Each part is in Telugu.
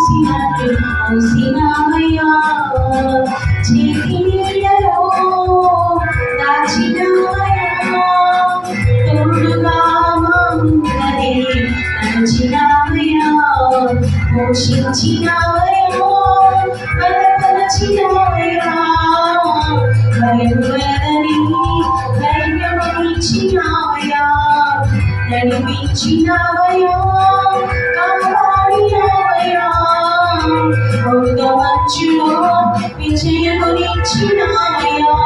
మోసినట్టు మోసినావయ్యా చేతి నీడలో దాచినావయ్యా తోడుగా మమ్మల్ని నడిచినావయ్యా పోషించినావయ్యా బలపరచినావయ్యా భయపడని ధైర్యమిచ్చినావయ్యా నడిపించినావయ్యా కాపాడినావయ్యా మంచులో విజయమునిచ్చినావయ్యా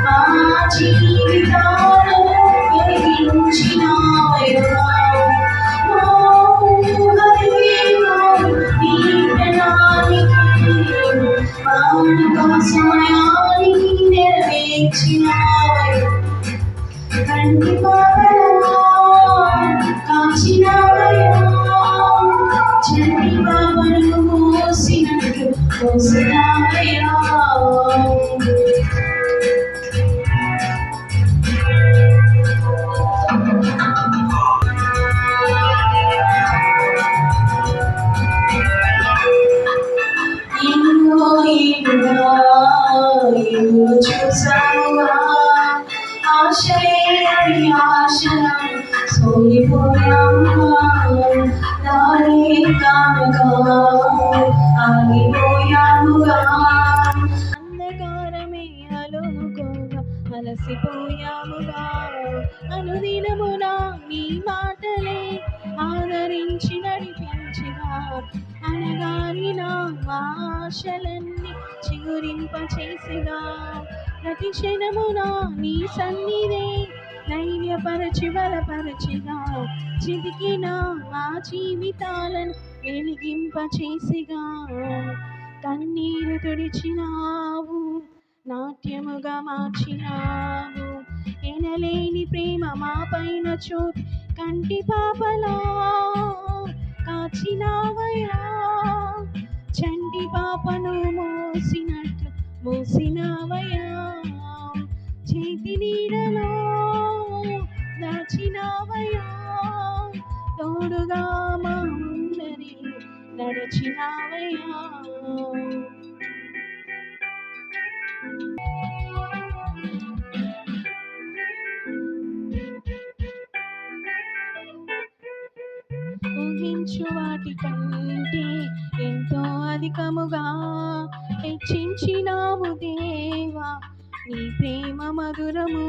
మా జీవితాలను వెలిగించినావయ్యా సమయానికి నెరవేర్చినావయ్యా కంటి పాపలా కాచినావయ్యా చంటి పాపను మోసినట్టు మోసినావయ్యా చూసానుగా ఆశలేని ఆశలం సోలిపోయాముగా దాని కానుగా ఆగిపోయాముగా అంధకారమే అలుముకోగా అలసిపోయాముగా అనుదినమునా నీ మాటలే ఆదరించి నడిపించిగా అనగాని నా ఆశలన్నీ చిగురింపచేసిగా ప్రతి క్షణమునా నీ సన్నిధే ధైర్యపరచి బలపరచిగా చితికిన మా జీవితాలను వెలిగింపచేసిగా కన్నీరు తుడిచినావు నాట్యముగా మార్చినావు ఎనలేని ప్రేమ మా పైన చూపి కంటి పాపలా కాచినావయ్యా చంటి పాపను మోసినట్లు మోసినావయ్యా చేతి నీడలో దాచినావయ్యా తోడుగా మా ముందరి నడిచినావయ్యా ఊహించు వాటి కంటే ఎంతో అధికముగా హెచ్చించినావు దేవా నీ ప్రేమ మధురము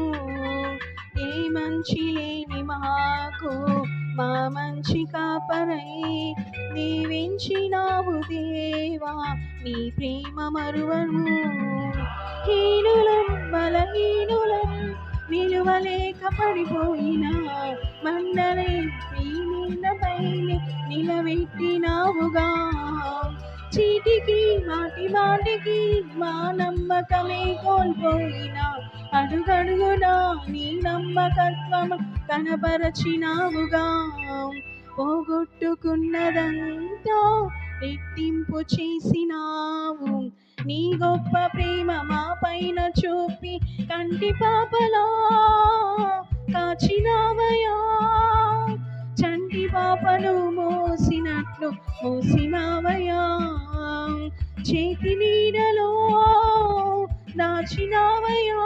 ఏ మంచి లేని మాకు మా మంచి కాపరై దీవించినావు దేవా నీ ప్రేమ మరువను హీనులం బలహీనులం నిలువలేక పడిపోయిన మండలే నీ నిన్నపైనే నిలబెట్టినావుగా చీటికి మాటి మాటికి మా నమ్మకమే కోల్పోయిన అడుగడుగునా నీ నమ్మకత్వం కనపరచినావుగా పోగొట్టుకున్నదంతా రెట్టింపు చేసినావు నీ గొప్ప ప్రేమ మా పైన చూపి కంటి పాపలా కాచినావయ్యా చంటి పాపను మోసినట్లు మోసినావయ్యా చేతి నీడలో దాచినావయ్యా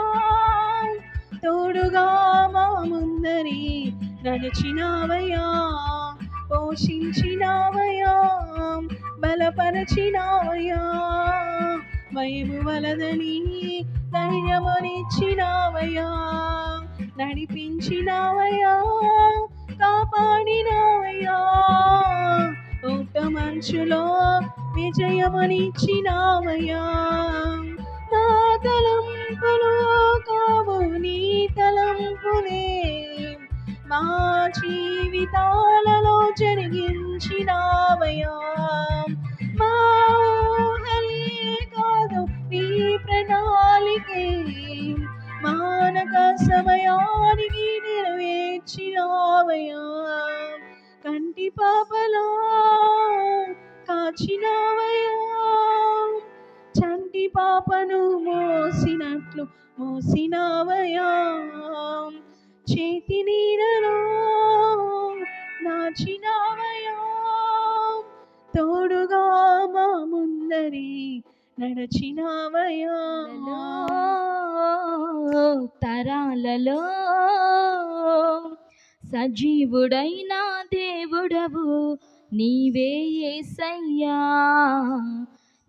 తోడుగా మా ముందరి నడిచినావయ్యా పోషించినావయ్యా బలపరచినావయ్యా భయము వలదని ధైర్యమునిచ్చినావయ్యా నడిపించినావయ్యా కాపాడినావయ్యా ఓట మంచులో విజయమునిచ్చినావయ్యా నా తలంపులు కావు నీ తలంపులే మా జీవితాలలో జరిగించినావయ్యా మా ఊహలే కాదు నీ ప్రణాళికే మానక సమయానికి నెరవేర్చినావయ్యా కంటి పాపలా కాచినావయ్యా చంటి పాపను మోసినట్లు మోసినావయ్యా చేతి నీడలో నాచినావయ్యా, తోడుగా మా ముందరి నడచినావయ్యా. తరాలలో సజీవుడైన దేవుడవు నీవే యేసయ్యా.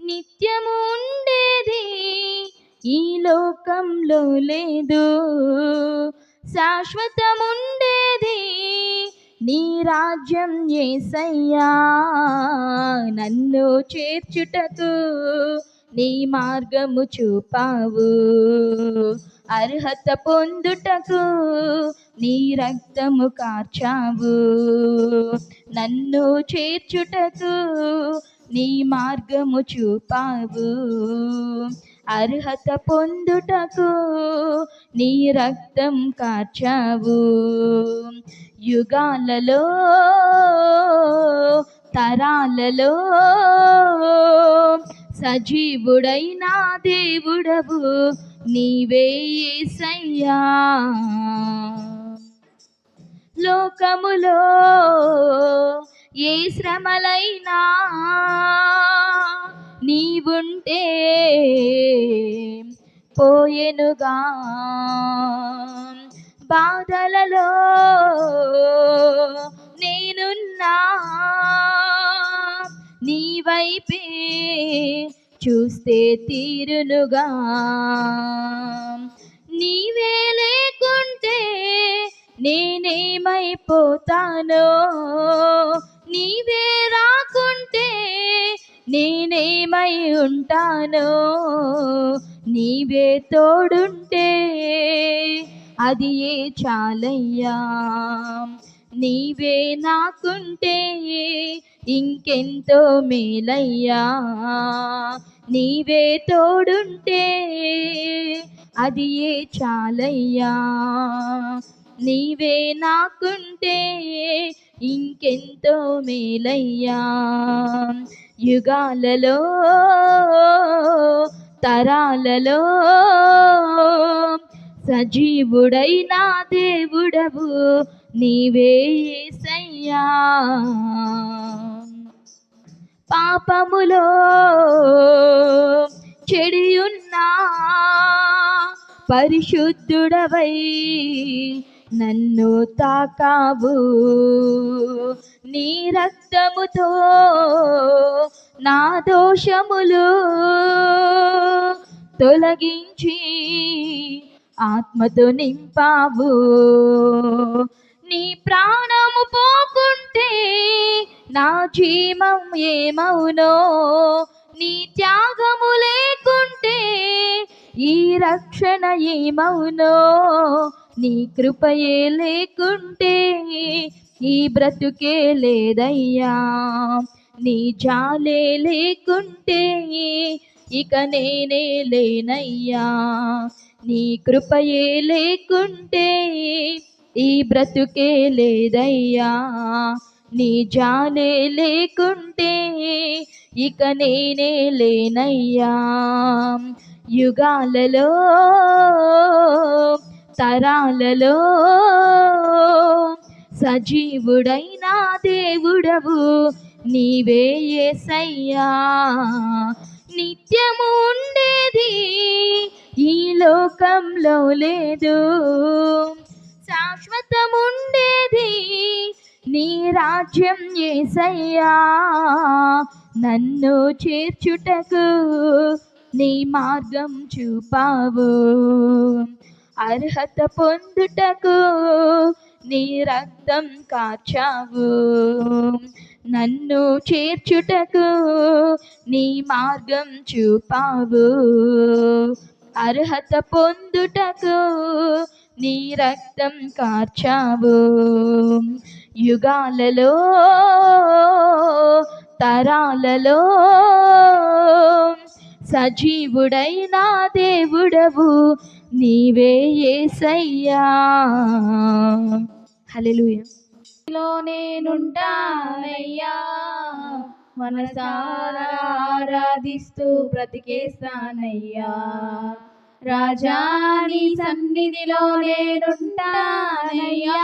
నిత్యము ఉండేది ఈ లోకంలో లేదు, శాశ్వతముండేది నీ రాజ్యం యేసయ్యా. నన్ను చేర్చుటకు నీ మార్గము చూపావు, అర్హత పొందుటకు నీ రక్తము కార్చావు. నన్ను చేర్చుటకు నీ మార్గము చూపావు, అర్హత పొందుటకు నీ రక్తం కార్చావు. యుగాలలో తరాలలో సజీవుడైన దేవుడవు నీవే యేసయ్యా. లోకములో ఏ శ్రమలైనా నీవుంటే పోయెనుగా, బాధలలో నేనున్నా నీ వైపే చూస్తే తీరునుగా. నీవే లేకుంటే నేనేమైపోతానో, నీవే రాకుంటే నేనేమై ఉంటానో. నీవే తోడుంటే అది ఏ చాలయ్యా, నీవే నాకుంటే ఇంకెంతో మేలయ్యా. నీవే తోడుంటే అది ఏ చాలయ్యా, నీవే నాకుంటే ఇంకెంతో మేలయ్యా. యుగాలలో తరాలలో సజీవుడైన దేవుడవు నీవే యేసయ్యా. పాపములో చెడియున్నా పరిశుద్ధుడవై నన్ను తాకావు, నీ రక్తముతో నా దోషములు తొలగించి ఆత్మతో నింపావు. నీ ప్రాణము పోకుంటే నా జీవం ఏమవునో, నీ త్యాగము లేకుంటే ఈ రక్షణ ఏమవునో. నీ కృపయే లేకుంటే ఈ బ్రతుకే లేదయ్యా, నీ జాలే లేకుంటే ఇక నేనే లేనయ్యా. నీ కృపయే లేకుంటే ఈ బ్రతుకే లేదయ్యా, నీ జాలే లేకుంటే ఇక నేనే లేనయ్యా. యుగాలలో తరాలలో సజీవుడైన దేవుడవు నీవే యేసయ్యా. నిత్యము ఉండేది ఈ లోకంలో లేదు, శాశ్వతముండేది నీ రాజ్యం యేసయ్యా. నన్ను చేర్చుటకు నీ మార్గం చూపావు, అర్హత పొందుటకు నీ రక్తం కార్చావు. నన్ను చేర్చుటకు నీ మార్గం చూపావు, అర్హత పొందుటకు నీ రక్తం కార్చావు. యుగాలలో తరాలలో సజీవుడైన దేవుడవు నీవే యేసయ్యా. హల్లెలూయా. లో నేనుంటానయ్యా, మనసారా ఆరాధిస్తూ బ్రతికేస్తానయ్యా. రాజా నీ సన్నిధిలో నేనుంటానయ్యా,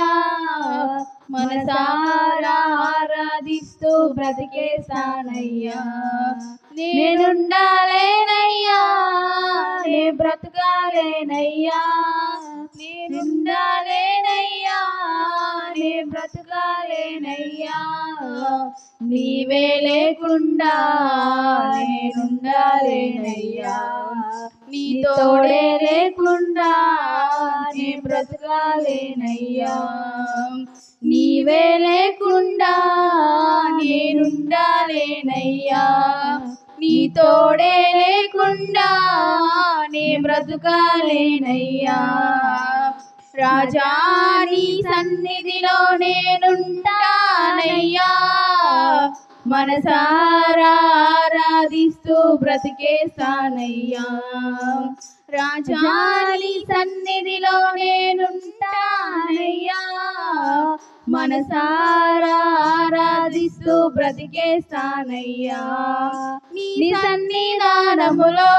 మనసారా ఆరాధిస్తూ బ్రతికేస్తానయ్యా. నేనుండాలేనయ్యా, నే బ్రతకాలేనయ్యా, నేనుండాలేనయ్యా, నే బ్రతకాలేనయ్యా. నీవే లేకుండా నేనుండాలేనయ్యా, నీ తోడే లేకుండా నే బ్రతకాలేనయ్యా. నీవే లేకుండా నేనుండాలేనయ్యా, నీ తోడే లేకుండా నే బ్రతకాలేనయ్యా. రాజా నీ సన్నిధిలో నేనుంటానయ్యా, మనసారా ఆరాధిస్తూ బ్రతికేస్తానయ్యా. రాజా నీ సన్నిధిలో నేనుంటానయ్యా, మనసారా ఆరాధిస్తూ బ్రతికేస్తానయ్యా. నీ సన్నిధానములో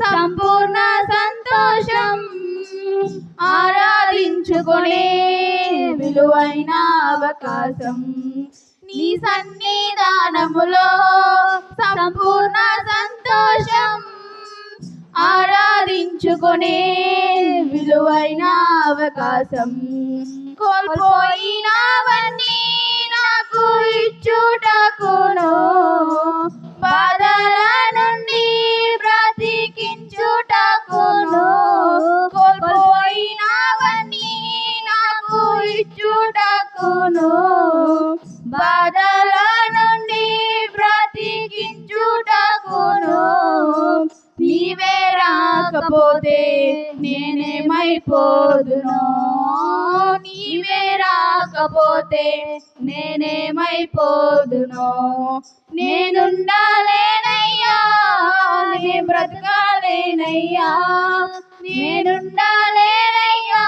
సంపూర్ణ సంతోషం, ఆరాధించుకునే విలువైన అవకాశం. నీ సన్నిధానములో సంపూర్ణ సంతోషం, ఆరాధించుకునే విలువైన అవకాశం. కోల్పోయినవన్నీ నాకు ఇచ్చుటకును, బాధల నుండి బ్రతికించుటకును. కోల్పోయినవన్నీ నాకు ఇచ్చుటకును, బాధల నుండి బ్రతికించుటకును. నీవే రాకపోతే నేనేమైపోదునో, నీవే రాకపోతే నేనేమైపోదునో. నేనుండాలేనయ్యా, నే బ్రతకాలేనయ్యా, నేనుండాలేనయ్యా,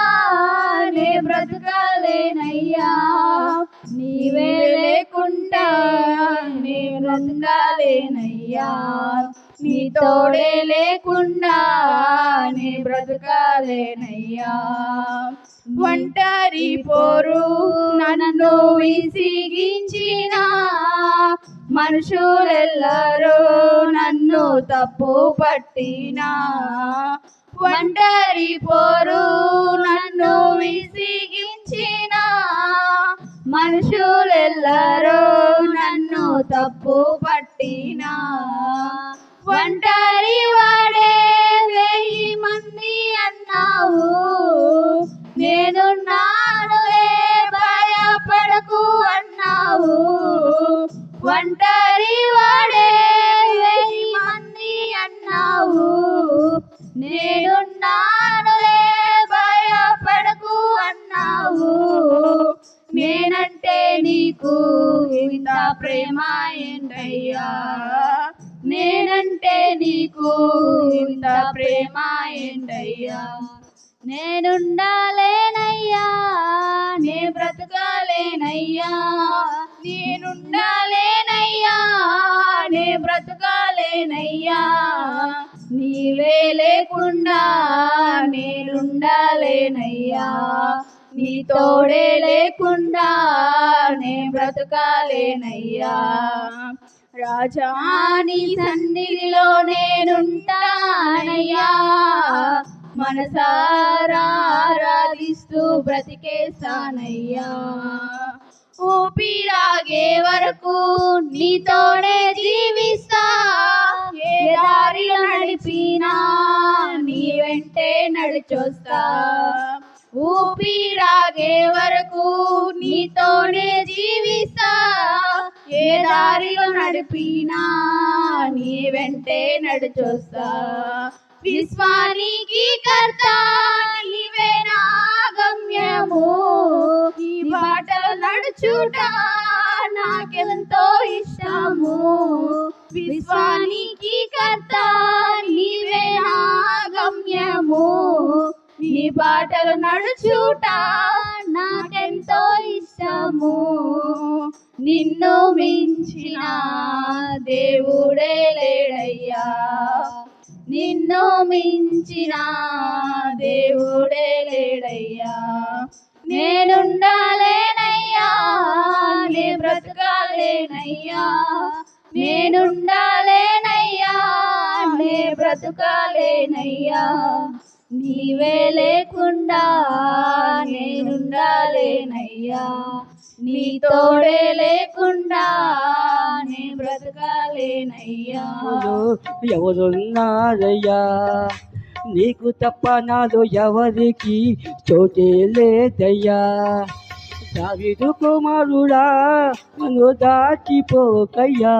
నే బ్రతకాలేనయ్యా. నీవే లేకుండా నే బ్రతకాలేనయ్యా, నీ తోడే లేకుండా నే బ్రతకాలేనయ్యా. ఒంటరి పోరు నన్ను విసిగించిన మనుషులెల్లరూ నన్ను తప్పు పట్టినా, ఒంటరి పోరు నన్ను విసిగించిన మనుషులెల్లరూ నన్ను తప్పు పట్టినా, ఒంటరి వాడే 1000 మంది అన్నావు, నేనున్నానులే భయపడకు అన్నావు. ఒంటరి వాడే 1000 మంది అన్నావు, నేనున్నానులే భయపడకు అన్నావు. నేనంటే నీకు ఇంత ప్రేమ ఏంటయ్యా, నేనంటే నీకు ఇంత ప్రేమ ఏంటయ్యా. నేనుండాలేనయ్యా, నే బ్రతకాలేనయ్యా, నేనుండాలేనయ్యా, నే బ్రతకాలేనయ్యా. నీవే లేకుండా నేనుండాలేనయ్యా, నీ తోడే లేకుండా నే బ్రతకాలేనయ్యా. రాజా నీ సన్నిధిలో నేనుంటానయ్యా, మనసారా ఆరాధిస్తూ బ్రతికేస్తానయ్యా. ఊపిరాగే వరకు నీతోనే జీవిస్తా, ఏ దారిలో నడిపినా నీ వెంటే నడిచొస్తా. ఊపిరాగే వరకు నీతోనే జీవిస్తా, ఏ దారిలో నడిపినా నీ వెంటే నడిచొస్తా. విశ్వానికి కర్త నీవే నా గమ్యము, నీ బాటలు నడుచుట నాకెంతో ఇష్టము. విశ్వానికి కర్త నీవే నా గమ్యము, నీ బాటలు నడుచుట నాకెంతో ఇష్టము. నిన్ను మించిన దేవుడే లేడయ్యా, నిన్ను మించిన దేవుడే లేడయ్యా. నేనుండాలేనయ్యా, నే బ్రతకాలేనయ్యా, నేనుండాలేనయ్యా, నే బ్రతకాలేనయ్యా. నీవే లేకుండా నేనుండాలేనయ్యా, నీ తోడే లేకుండా నే బ్రతకాలేనయ్యా. ఎవరున్నారయ్యా నీకు తప్ప నాలో ఎవరికి చోటే లేదయ్యా. దావీదు కుమారుడా నన్ను దాటిపోకయ్యా,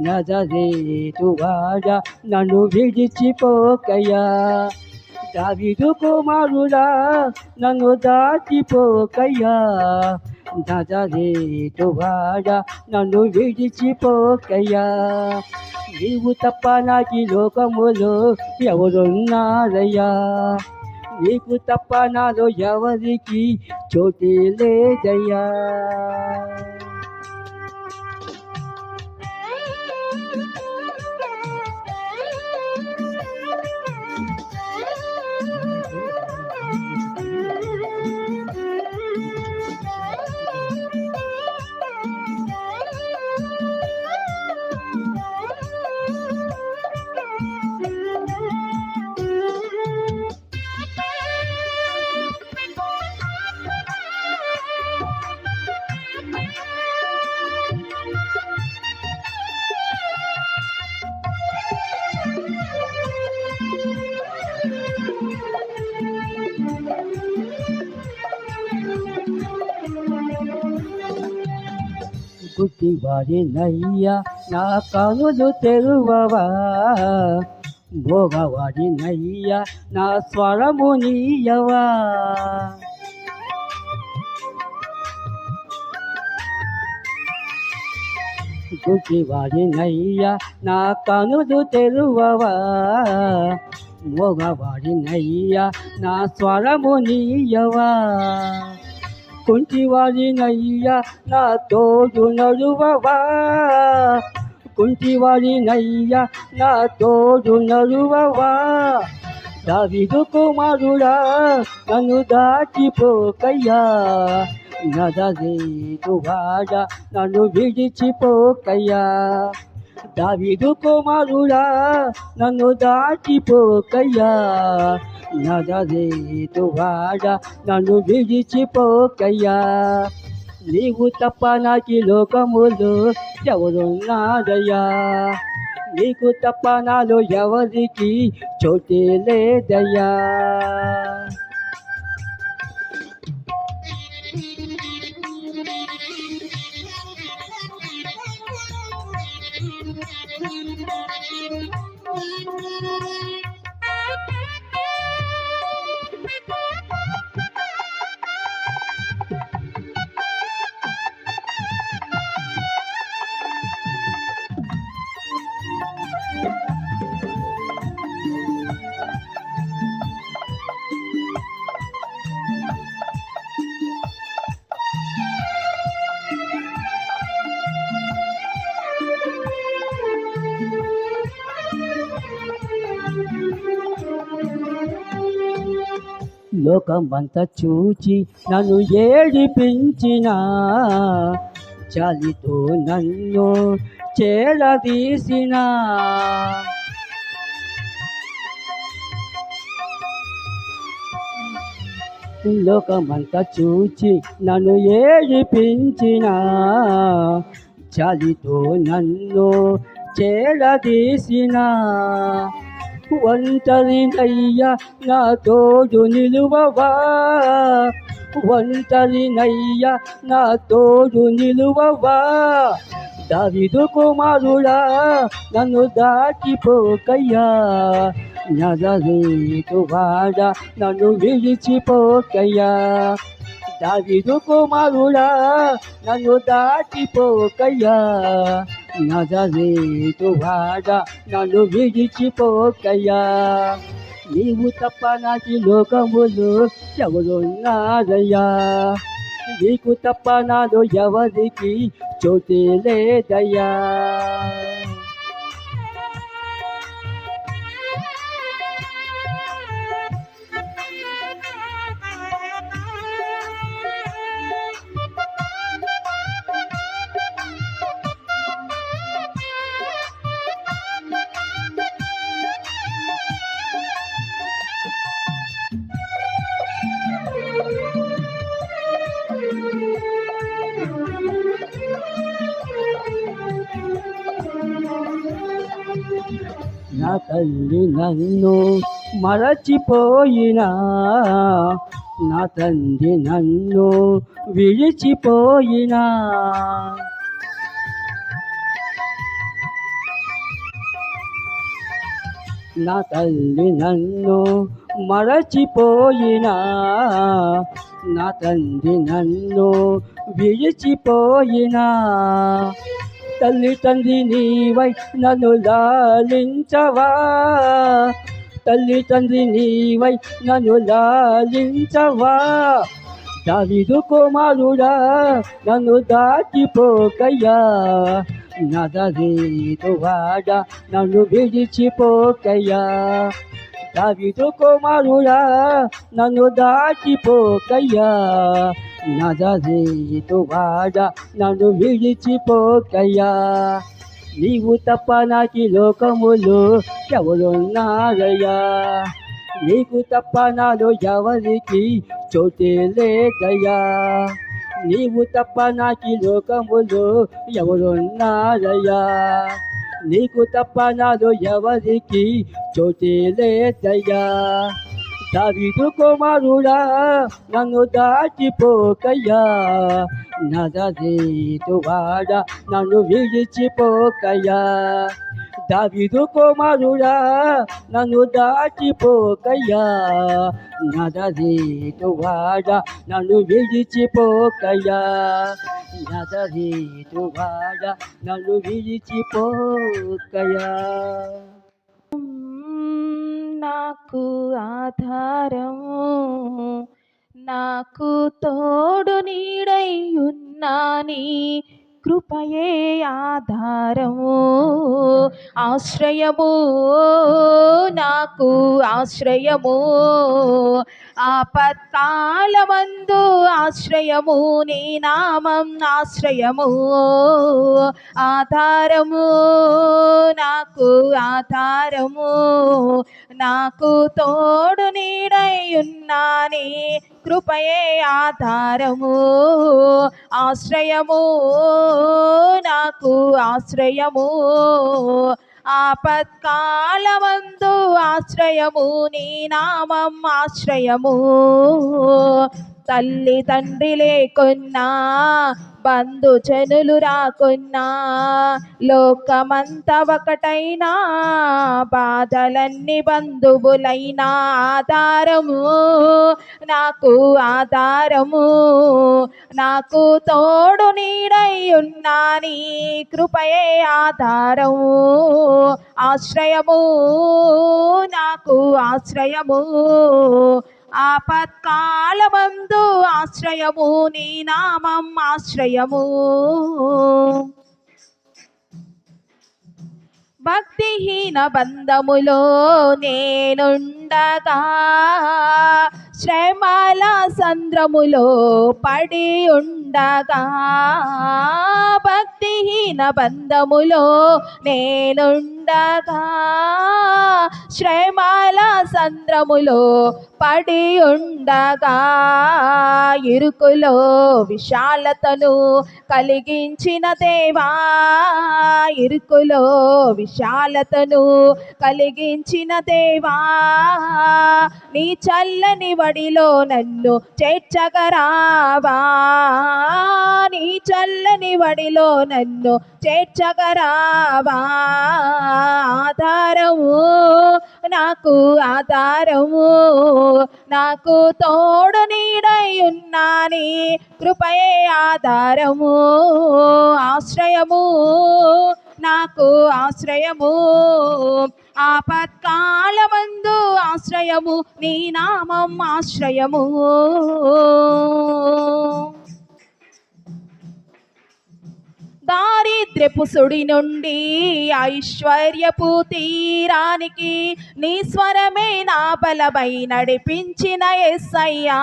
నజరేతు వాడా నన్ను విడిచిపోకయ్యా. దావీదు కుమారుడా నన్ను దాటిపోకయ్యా, నజరేతు వాడా నన్ను విడిచిపోకయ్యా. నీవు తప్ప నాకు ఈ లోకములో ఎవరున్నారయ్యా, నీకు తప్ప నాలో ఎవరికి చోటే లేదయ్యా. గుడ్డివాడినయ్యా నా కనులు తెరువవా, మోగవాడినయ్యా నా స్వరము నీయవా. గుడ్డివాడినయ్యా నా కనులు తెరువవా, మోగవాడినయ్యా నా స్వరము నీయవా. కుంటివాడినయ్యా నా తోడు నడువవా, కుంటివాడినయ్యా నా తోడు నడువవా. దావీదు కుమారుడా నన్ను దాటిపోకయ్యా, నజరేతు వాడా నన్ను విడిచిపోకయ్యా. దావీదు కుమారుడా నన్ను దాటిపోకయ్యా, నజరేతు వాడా నన్ను విడిచిపోకయ్యా. నీవు తప్ప నాకు లోకములో ఎవరున్నారయ్యా, నీకు తప్ప నాలో ఎవరికి చోటే లేదయ్యా. లోకమంతా చూచి నన్ను ఏడిపించిన, చలితో నన్ను చేరదీసిన. లోకమంతా చూచి నన్ను ఏడిపించిన, చలితో నన్ను చేరదీసిన. ఒంటరినయ్యా నా తోడు నిలువవా, ఒంటరినయ్యా నా తోడు నిలువవా. దావీదు కుమారుడా నన్ను దాటిపోకయ్యా, నజరేతు వాడా నన్ను విడిచిపోకయ్యా. దావీదు కుమారుడా నన్ను దాటిపోకయ్యా, నజరేతు వాడా నన్ను విడిచిపోకయ్యా. నీవు తప్ప నాకు లోకములు ఎవరున్నారయ్యా, నీకు తప్ప నాలో ఎవరికి చోటే లేదయ్యా. తల్లి నన్ను మరచిపోయినా, నా తండ్రి నన్ను విడిచిపోయినా, నా తల్లి నన్ను మరచిపోయినా, నా తండ్రి నన్ను విడిచిపోయినా, తల్లి తండ్రి నీవై నన్ను లాలించవా, తల్లి తండ్రి నీవై నన్ను లాలించవా, దావీదు కుమారుడా నన్ను దాటిపోకయ్యా, నజరేతు వాడా నన్ను విడిచిపోకయ్యా, దావీదు కుమారుడా నన్ను దాటిపోకయ్యా, నజరేతు వాడా నన్ను విడిచిపోకయ్యా, నీవు తప్ప నాకి లోకములో ఎవరున్నారయ్యా, నీకు తప్ప నాలో ఎవరికి చోటే లేదయ్యా, నీవు తప్ప నాకి లోకములో ఎవరున్నారయ్యా, నీకు తప్ప నాలో ఎవరికి చోటే లేదయ్యా, దావీదు కుమారుడా నన్ను దాటిపోకయ్యా, నజరేతు వాడా నన్ను విడిచిపోకయ్యా, దావీదు కుమారుడా నన్ను దాటిపోకయ్యా, నజరేతు వాడా నన్ను విడిచిపోకయ్యా, నజరేతు వాడా నన్ను విడిచిపోకయ్యా. నాకు ఆధారము, నాకు తోడు నీడై ఉన్నాని కృపయే ఆధారము, ఆశ్రయము నాకు ఆశ్రయము, ఆపత్కాలమందు ఆశ్రయము, నీ నామం ఆశ్రయము, ఆధారము నాకు ఆధారము, నాకు తోడు నీడై ఉన్నాని కృపయే ఆధారము, ఆశ్రయము నాకు ఆశ్రయము, ఆపత్కాలమందు ఆశ్రయము, నీ నామం ఆశ్రయము, తల్లి తండ్రి లేకున్నా బంధుజనులు రాకున్నా లోకమంత ఒకటైనా బాధలన్నీ బంధువులైనా ఆధారము నాకు ఆధారము, నాకు తోడు నీడై ఉన్నాని కృపయే ఆధారము, ఆశ్రయము నాకు ఆశ్రయము, ఆపత్కాలమందు ఆశ్రయము, నీ నామం ఆశ్రయము, భక్తిహీన బంధములో నేనుండగా శ్రమల సంద్రములో పడి ఉండగా, భక్తిహీన బంధములో నేనుండగా శ్రమల సంద్రములో పడి ఉండగా, ఇరుకులో విశాలతను కలిగించిన దేవా, ఇరుకులో విశాలతను కలిగించిన దేవా, నీ చల్లని వడిలో నన్ను చేర్చగరావా, నీ చల్లని వడిలో నన్ను చేర్చగరావా, ఆధారము నాకు ఆధారము, నాకు తోడు నీడై ఉన్నాని కృపయే ఆధారము, ఆశ్రయము నాకు ఆశ్రయము, ఆపత్కాలమందు ఆశ్రయము, నీ నామం ఆశ్రయము, దారిద్ర్యపు సుడి నుండి ఐశ్వర్యపు తీరానికి నీ స్వరమే నా బలమై నడిపించిన యేసయ్యా,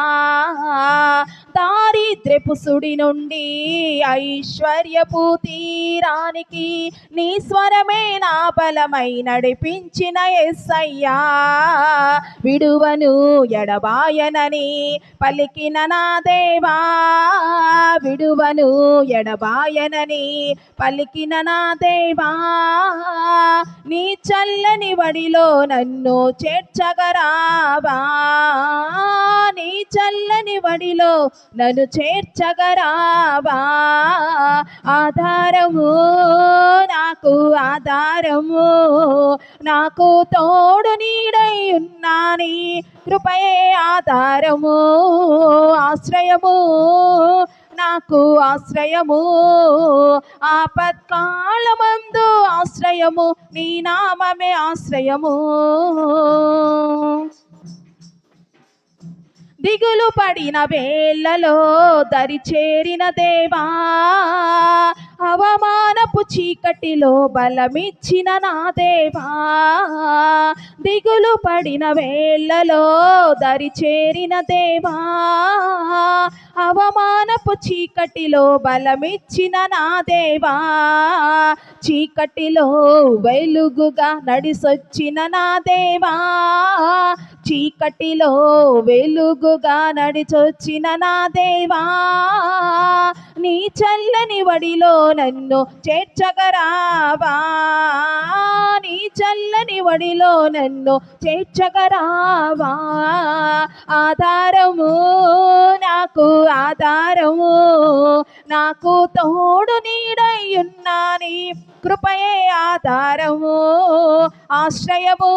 దారిద్ర్యపు సుడి నుండి ఐశ్వర్యపు తీరానికి నీ స్వరమే నా బలమై నడిపించిన యేసయ్యా, విడువను ఎడబాయనని పలికిన నా దేవా, విడువను ఎడబాయనని పలికిన నా దేవా, నీ చల్లని వడిలో నన్ను చేర్చగరావా, నీ చల్లని వడిలో నన్ను చేర్చగరావా. ఆధారము నాకు ఆధారము, నాకు తోడు నీడై ఉన్నాని కృపయే ఆధారము, ఆశ్రయము నాకు ఆశ్రయము, ఆపత్కాలమందు ఆశ్రయము, నీ నామమే ఆశ్రయము. దిగులు పడిన వేళ్ళలో దరి చేరిన దేవా, అవమానపు చీకటిలో బలమిచ్చిన నా దేవా, దిగులు పడిన వేళ్ళలో దరి చేరిన దేవా, అవమానపు చీకటిలో బలమిచ్చిన నా దేవా, చీకటిలో వెలుగుగా నడిసొచ్చిన నా దేవా, చీకటిలో వెలుగుగా నడిచొచ్చిన నా దేవా, నీ చల్లని వడిలో నన్ను చేర్చగరావా, నీ చల్లని వడిలో నన్ను చేర్చగరావా. ఆధారము నాకు ఆధారము, నాకు తోడు నీడై ఉన్నాని కృపయే ఆధారము, ఆశ్రయము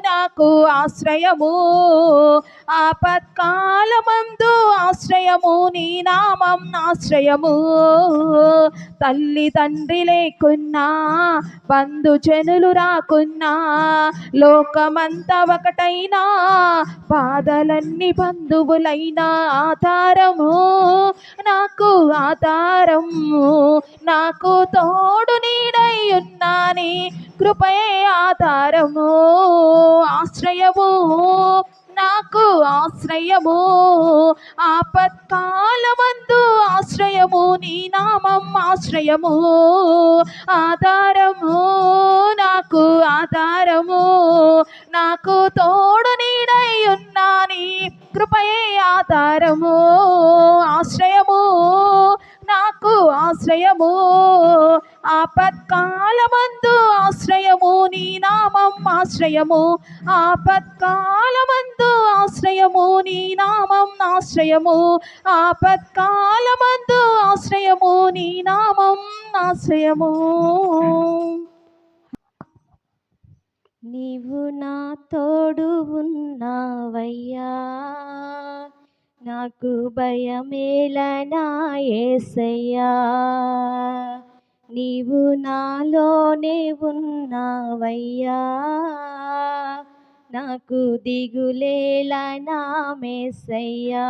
నాకు ఆశ్రయము, ఆపత్కాలమందు ఆశ్రయము, నీ నామం ఆశ్రయము. తల్లి తండ్రి లేకున్నా, బంధుజనులు రాకున్నా, లోకమంతా ఒకటైనా, బాధలన్నీ బంధువులైనా, ఆధారము నాకు ఆధారము, నాకు తోడు నీడై ఉన్నాని కృపయే ఆధారము, ఆశ్రయము నాకు ఆశ్రయము, ఆపత్కాలమందు ఆశ్రయము, నీ నామం ఆశ్రయము. ఆధారము నాకు ఆధారము, నాకు తోడు నీడై ఉన్నాని కృపయే ఆధారము, ఆశ్రయము నాకు ఆశ్రయము, ఆపత్కాలమందు ఆశ్రయము, నీ నామం ఆశ్రయము, ఆపత్కాలమందు ఆశ్రయము, నీ నామం ఆశ్రయము, ఆపత్కాలమందు ఆశ్రయము, నీ నామం ఆశ్రయము. నీవు నా తోడు ఉన్నావయ్యా, నాకు భయమేలనా యేసయ్యా, నీవు నాలోనే ఉన్నావయ్యా, నాకు దిగులేలనా మేసయ్యా,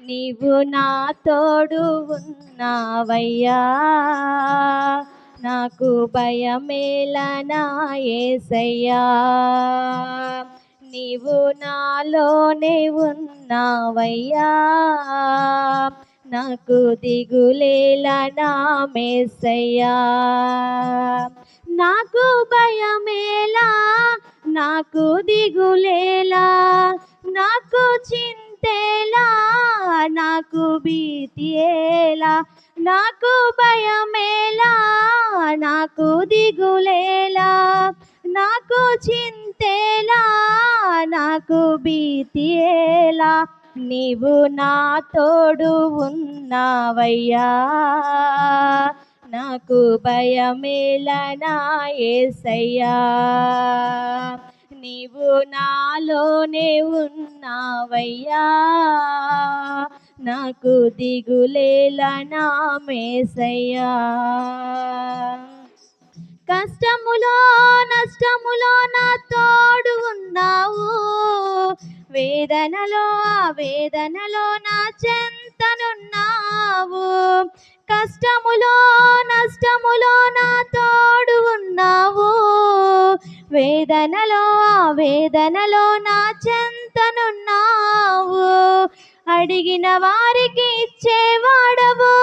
నీవు నా తోడు ఉన్నావయ్యా, నాకు భయమేలనా యేసయ్యా, నీవు నాలోనే ఉన్నావయ్యా, నాకు దిగులేలనా మేసయ్యా, నాకు భయమేలా, నాకు దిగులేలా, నాకు చింతేలా, నాకు భీతియేలా, నాకు భయమేలా, నాకు దిగులేలా, నాకు చింతేలా, నాకు భీతియేలా, నీవు నా తోడు ఉన్నావయ్యా, నాకు భయమేలనా యేసయ్యా, నీవు నాలోనే ఉన్నావయ్యా, నాకు దిగులేలనా మేసయ్యా. కష్టములో నష్టములో నా తోడు ఉన్నావు, వేదనలో వేదనలో నా చెంతనున్నావు, కష్టములో నష్టములో నా తోడు ఉన్నావు, వేదనలో వేదనలో నా చెంతనున్నావు, అడిగిన వారికి ఇచ్చేవాడవు,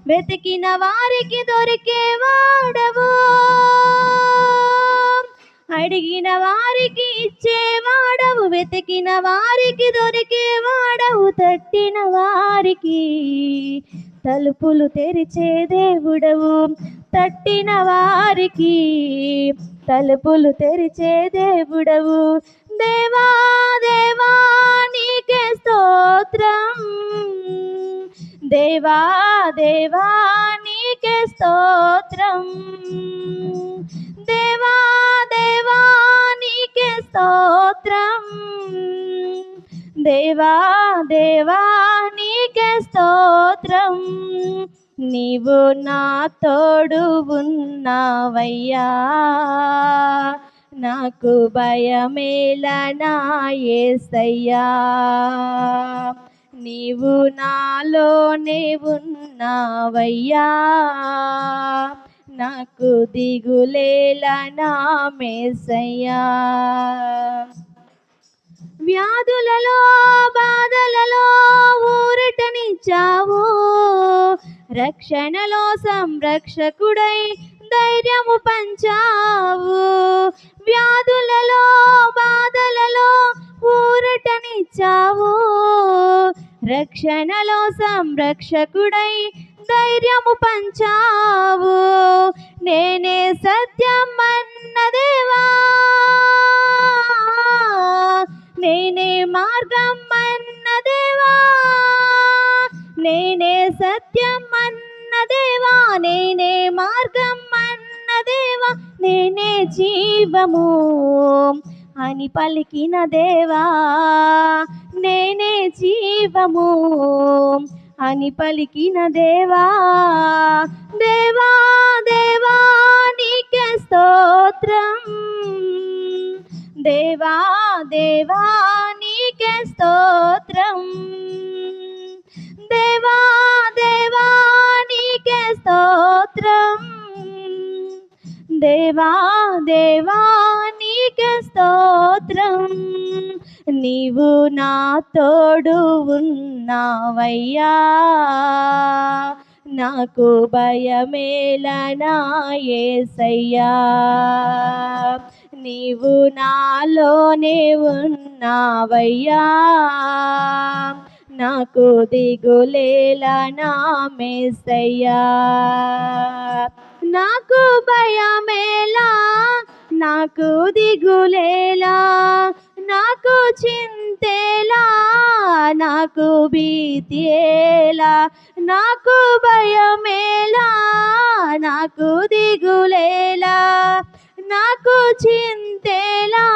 వెతికిన వారికి దొరికేవాడవు, అడిగిన వారికి ఇచ్చేవాడవు, వెతికిన వారికి దొరికేవాడవు, తట్టిన వారికి తలుపులు తెరిచే దేవుడవు, తట్టిన వారికి తలుపులు తెరిచే దేవుడవు. దేవా దేవా నీకే స్తోత్రం, దేవా దేవా నీకే స్తోత్రం, దేవా దేవా నీకే స్తోత్రం, దేవా దేవా నీకే స్తోత్రం. నీవు నా తోడు ఉన్నావయ్యా, నాకు భయమేలా నా యేసయ్యా. నీవు నాలోనే ఉన్నావయ్యా, నాకు దిగులేలా నా మేసయ్యా. వ్యాధులలో బాధలలో ఊరటనిచ్చావు, రక్షణలో సంరక్షకుడై ధైర్యము పంచావు. వ్యాధులలో బాధలలో ఊరటనిచ్చావు, రక్షణలో సంరక్షకుడై ధైర్యము పంచావు. నేనే సత్యం అన్న దేవా, నేనే మార్గం అన్న దేవా, నేనే సత్యం అన్న దేవా, నేనే మార్గం అన్న దేవా, నేనే జీవము అని పలికిన దేవా, నేనే జీవము అని పలికిన దేవా. దేవా దేవా నీకే స్తోత్రం, దేవా దేవా నీకే స్తోత్రం, దేవా దేవా నీకే స్తోత్రం, దేవా దేవా నీకే స్తోత్రం. నీవు నా తోడు ఉన్నావయ్యా, నాకు భయమేలా నా యేసయ్యా. నీవు నాలోనే ఉన్నావయ్యా, నాకు దిగులేలా నా మేసయ్యా. నాకు భయమేలా, నాకు దిగులేలా, నాకు చింతేలా, నాకు భీతియేలా. నాకు భయమేలా, నాకు దిగులేలా, నాకు చింతేలా,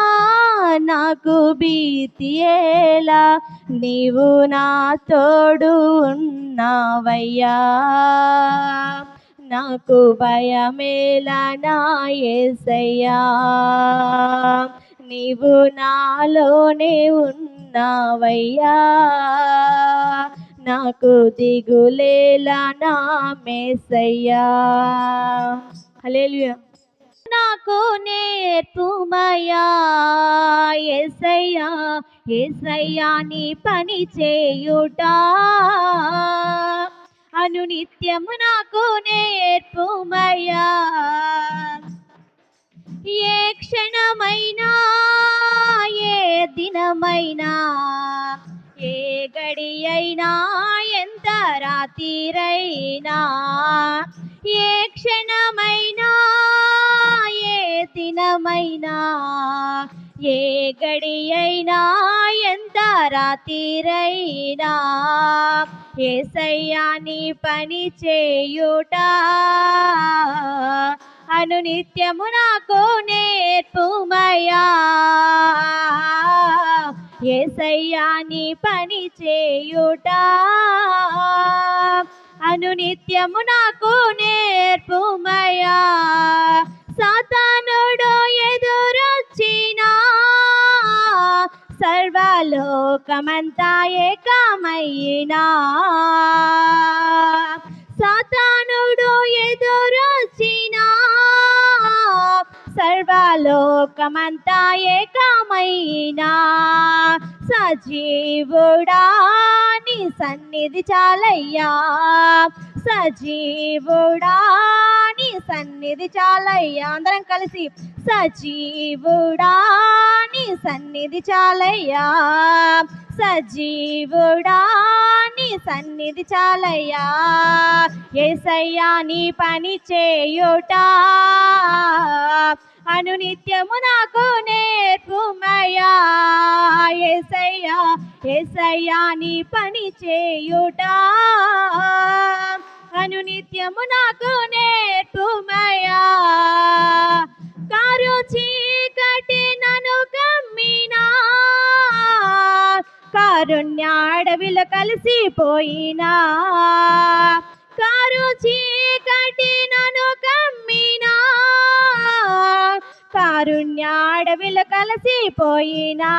నాకు భీతియేలా. నీవు నా తోడు ఉన్నావయ్యా, నాకు భయమేలా నా యేసయ్యా. నీవు నాలోనే ఉన్నావయ్యా, నాకు దిగులేలా నా మేసయ్యా. హల్లెలూయా. నాకు నేర్పుమయ్యా యేసయ్యా, యేసయ్యా నీ పని చేయుట అనునిత్యము నాకు నేర్పుమయ్యా. ఏ క్షణమైనా ఏ దినమైనా ఏ గడి అయినా ఎంత రాత్రిరైనా, ఏ క్షణమైనా ఏ దినమైనా ఏ గడి అయినా ఎంత రాత్రిరైనా, యేసయ్యా నీ పని చేయుట అనునిత్యము నాకు నేర్పుమయ్యా. యేసయ్యా నీ పని చేయుట అనునిత్యము నాకు నేర్పుమయ్యా. సాతానుడు ఎదురొచ్చినా సర్వలోకమంతా ఏకమైనా, సాతానుడు ఎదురొచ్చినా సర్వలోకమంతా ఏకమైనా సజీవుడా నీ సన్నిధి చాలయ్యా సజీవుడా నీ సన్నిధి చాలయ్యా అందరం కలిసి సజీవుడా నీ సన్నిధి చాలయ్యా సజీవుడా నీ సన్నిధి చాలయ్యా యేసయ్యా నీ పని చేయుట అనునిత్యము నాకు నేర్పుమయ్యా యేసయ్యా యేసయ్యా నీ పని చేయుట అనునిత్యము నాకు నేర్పుమయ్యా కారు చీకటి నన్ను కమ్మినా కారుణ్య అడవిలో కలిసిపోయినా కారు చీకటి నన్ను కమ్మినా కారుణ్య అడవిలో కలిసిపోయినా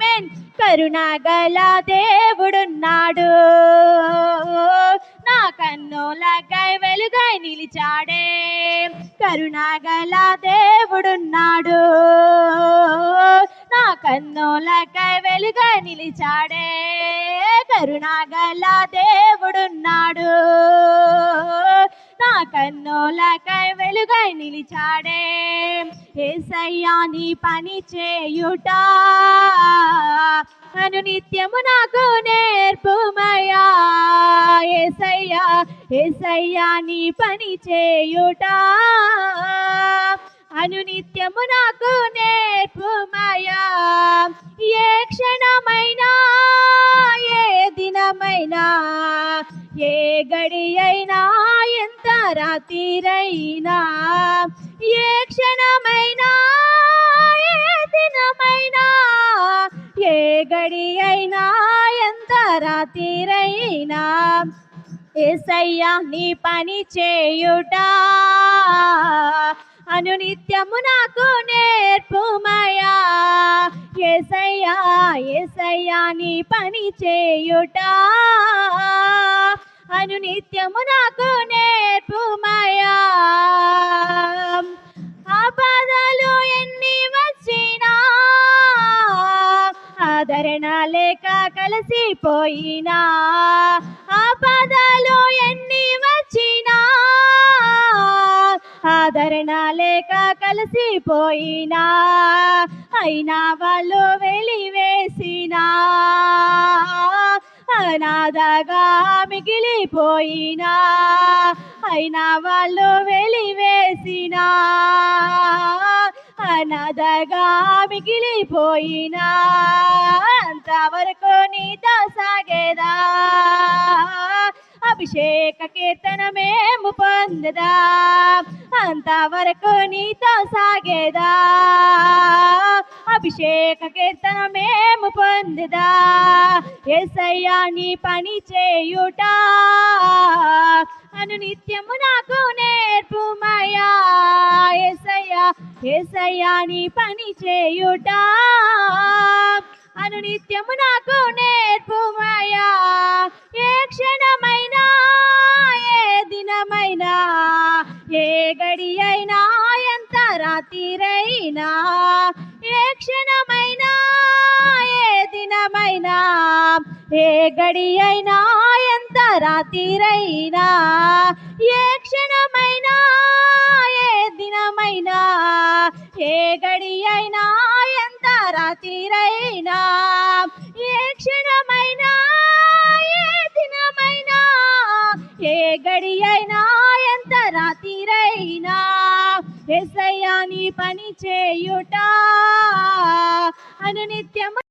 మెన్ కరుణగల దేవుడున్నాడు నా కన్నులకై వెలుగై నిలిచాడే కరుణగల దేవుడున్నాడు నా కన్నులకై వెలుగై నిలిచాడే కరుణగల దేవుడున్నాడు నా కన్నులకై వెలుగై నిలిచాడే యేసయ్యా నీ పని చేయుట అనునిత్యము నాకు నేర్పుమయ్యా యేసయ్యా యేసయ్యా నీ పని చేయుట అనునిత్యము నాకు నేర్పుమయ్యా ఏ క్షణమైనా ఏ దినమైనా ఏ గడి అయినా ఎంత రాత్రిరైనా ఏ క్షణమైనా ఏ దినమైనా ఏ గడి అయినా ఎంత రాత్రిరైనా యేసయ్యా నీ పని చేయుట అనునిత్యము నాకు నేర్పుమయ్యా యేసయ్యా యేసయ్యా నీ పని చేయుట అనునిత్యము నాకు నేర్పుమయ్యా ఆపదలు ఎన్ని వచ్చినా ఆదరణ లేక కలిసిపోయినా ఆపదలు ఎన్ని వచ్చినా ఆదరణ లేక కలిసిపోయినా అయినా వాళ్ళు వెలివేసినా అనాథగా మిగిలిపోయినా అయినా వాళ్ళు వెలివేసినా అనాథగా మిగిలిపోయినా అంతవరకు నీతో సాగేదా అభిషేక కీర్తన మేము పొందదా అంతవరకు నీతో సాగేదా అభిషేక కీర్తన మేము పొందదా యేసయ్యా నీ పని చేయుట అనునిత్యము నాకు నేర్పుమయ్యా యేసయ్యా యేసయ్యా నీ పని చేయుట అనునిత్యము నాకు నేర్పుమయ్యా ఏ క్షణమైనా ఏ దినమైనా ఏ గడి అయినా ఎంత రాత్రిరైనా ఏ క్షణమైనా ఏ దినమైనా ఏ గడి అయినా ఎంత రాత్రిరైనా ఏ క్షణమైనా ఏ దినమైనా ఏ గడి అయినా ఎంత రాత్రిరైనా ఏ క్షణమైనా ఏ దినమైనా ఏ గడి అయినా ఎంత రాత్రిరైనా యేసయ్యా నీ పని చేయుట అనునిత్యము